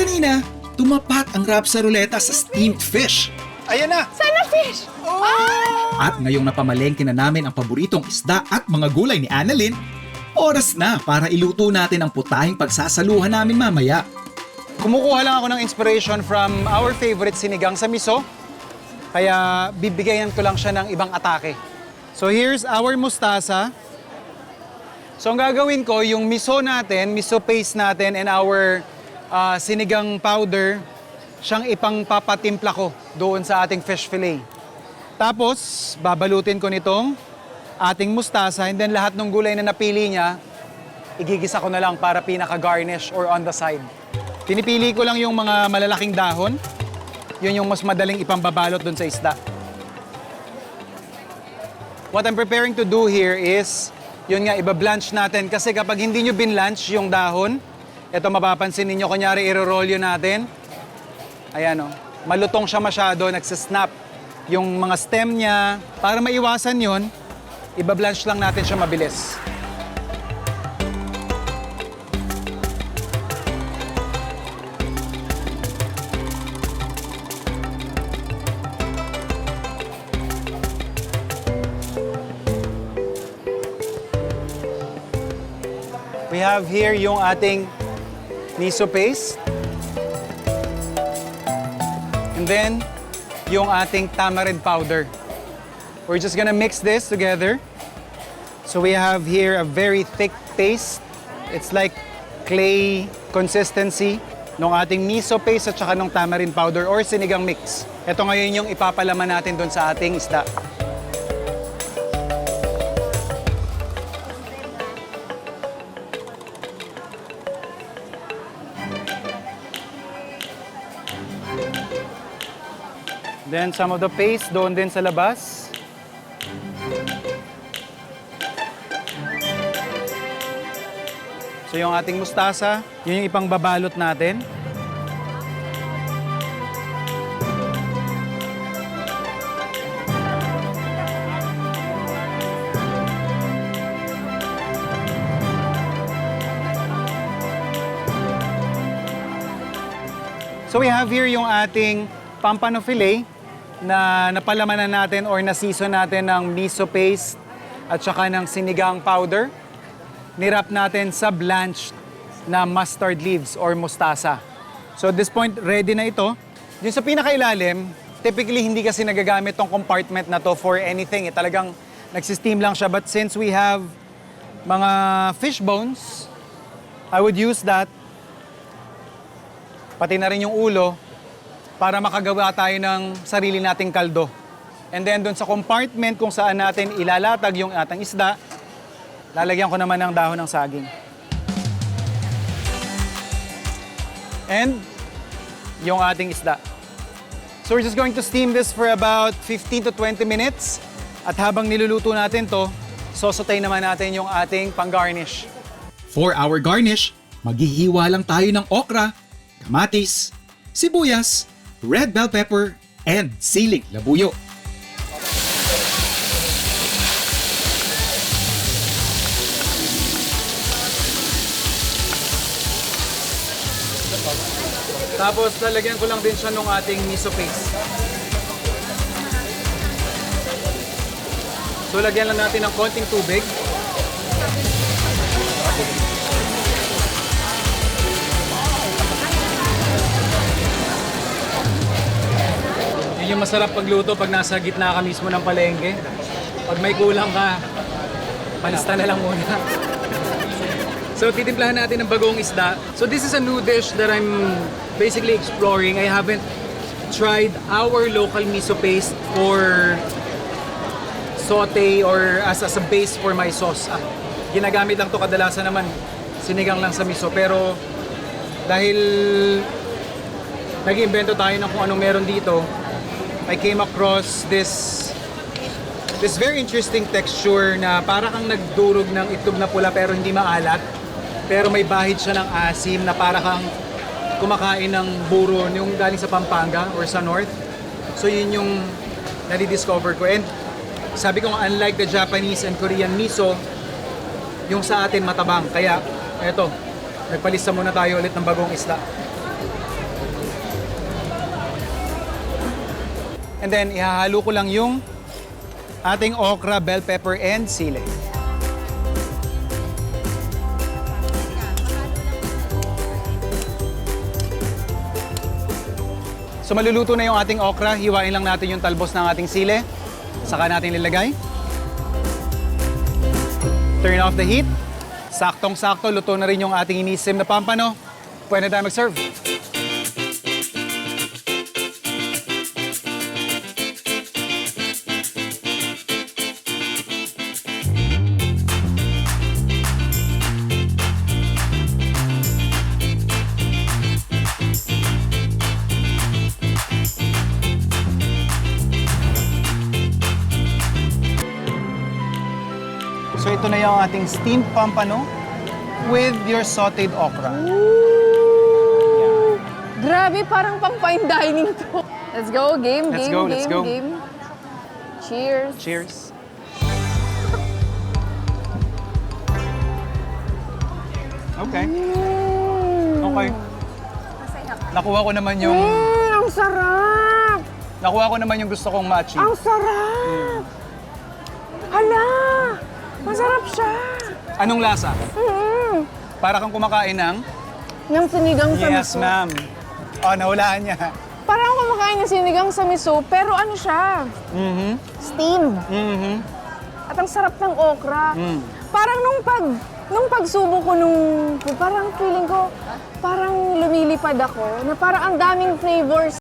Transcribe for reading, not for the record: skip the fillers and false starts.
Kanina, tumapat ang wrap sa ruleta sa steamed fish. Ayan na! Sana fish! At ngayong napamalengke na namin ang paboritong isda at mga gulay ni Annalyn, oras na para iluto natin ang putahing pagsasaluhan namin mamaya. Kumukuha lang ako ng inspiration from our favorite sinigang sa miso. Kaya bibigayan ko lang siya ng ibang atake. So here's our mustasa. So ang gagawin ko, yung miso natin, miso paste natin and our sinigang powder, siyang ipangpapatimpla ko doon sa ating fish fillet. Tapos, babalutin ko nitong ating mustasa and then lahat ng gulay na napili niya, igigisa ko na lang para pinaka-garnish or on the side. Pinipili ko lang yung mga malalaking dahon. Yun yung mas madaling ipambabalot doon sa isda. What I'm preparing to do here is, yun nga, iba-blanch natin. Kasi kapag hindi nyo binlanch yung dahon, ito mapapansin ninyo, kunyari i-roll natin. Ayan o, malutong siya masyado, nagsisnap yung mga stem niya. Para maiwasan yun, iba-blanch lang natin siya mabilis. We have here yung ating miso paste. And then, yung ating tamarind powder. We're just gonna mix this together. So we have here a very thick paste. It's like clay consistency ng ating miso paste at saka ng tamarind powder or sinigang mix. Ito ngayon yung ipapalaman natin doon sa ating isda. Then some of the paste doon din sa labas. So yung ating mustasa, yun yung ipangbabalot natin. So we have here yung ating pampano fillet na napalamanan natin or na-season natin ng miso paste at saka ng sinigang powder. Nirap natin sa blanched na mustard leaves or mustasa. So at this point, ready na ito. Yung sa pinakailalim, typically hindi kasi nagagamit tong compartment na to for anything. Talagang nagsisteam lang siya. But since we have mga fish bones, I would use that. Pati na rin yung ulo para makagawa tayo ng sarili nating kaldo. And then doon sa compartment kung saan natin ilalatag yung ating isda, lalagyan ko naman ng dahon ng saging. And yung ating isda. So we're just going to steam this for about 15 to 20 minutes. At habang niluluto natin to, sosotay naman natin yung ating pang-garnish. For our garnish, maghihiwa lang tayo ng okra, kamatis, sibuyas, red bell pepper, and siling labuyo. Tapos lalagyan ko lang din siya ng ating miso paste. So lagyan lang natin ng konting tubig. Yun yung masarap pagluto pag nasa gitna ka mismo ng palengke. Pag may kulang ka, palista na lang muna. So titimplahan natin ng bagong isda. So this is a new dish that I'm basically exploring. I haven't tried our local miso paste for saute or as a base for my sauce. Ginagamit lang to kadalasan naman sinigang lang sa miso. Pero dahil nag-iimbento tayo ng kung anong meron dito, I came across this very interesting texture na para kang nagdurog ng itlog na pula pero hindi maalat. Pero may bahid siya ng asim na para kang kumakain ng buro yung galing sa Pampanga or sa North. So yun yung nadi-discover ko. And sabi ko nga, unlike the Japanese and Korean miso, yung sa atin matabang. Kaya eto, nagpalista muna tayo ulit ng bagong isda. And then, ihahalo ko lang yung ating okra, bell pepper, and sili. So maluluto na yung ating okra, hiwain lang natin yung talbos ng ating sili. Saka natin lilagay. Turn off the heat. Saktong-sakto, luto na rin yung ating inisim na pampano. Pwede tayo mag-serve. So ito na yung ating steamed pampano with your sauteed okra. Grabe, parang pang fine dining to. Let's go, game, Let's game, go, game, let's go. game. Cheers. Cheers. Okay. Okay. Nakuha ko naman yung Ang sarap! gusto kong ma-achieve. Ang sarap! Hala! Masarap siya! Anong lasa? Mm-mm. Para kang kumakain ng... Ng sinigang sa Yes, miso. ma'am. Oh, nahulaan niya. Parang ako kumakain ng sinigang sa miso, pero ano siya? Steamed. At ang sarap ng okra. Parang nung pagsubo ko parang feeling ko, parang lumilipad ako, na parang ang daming flavors.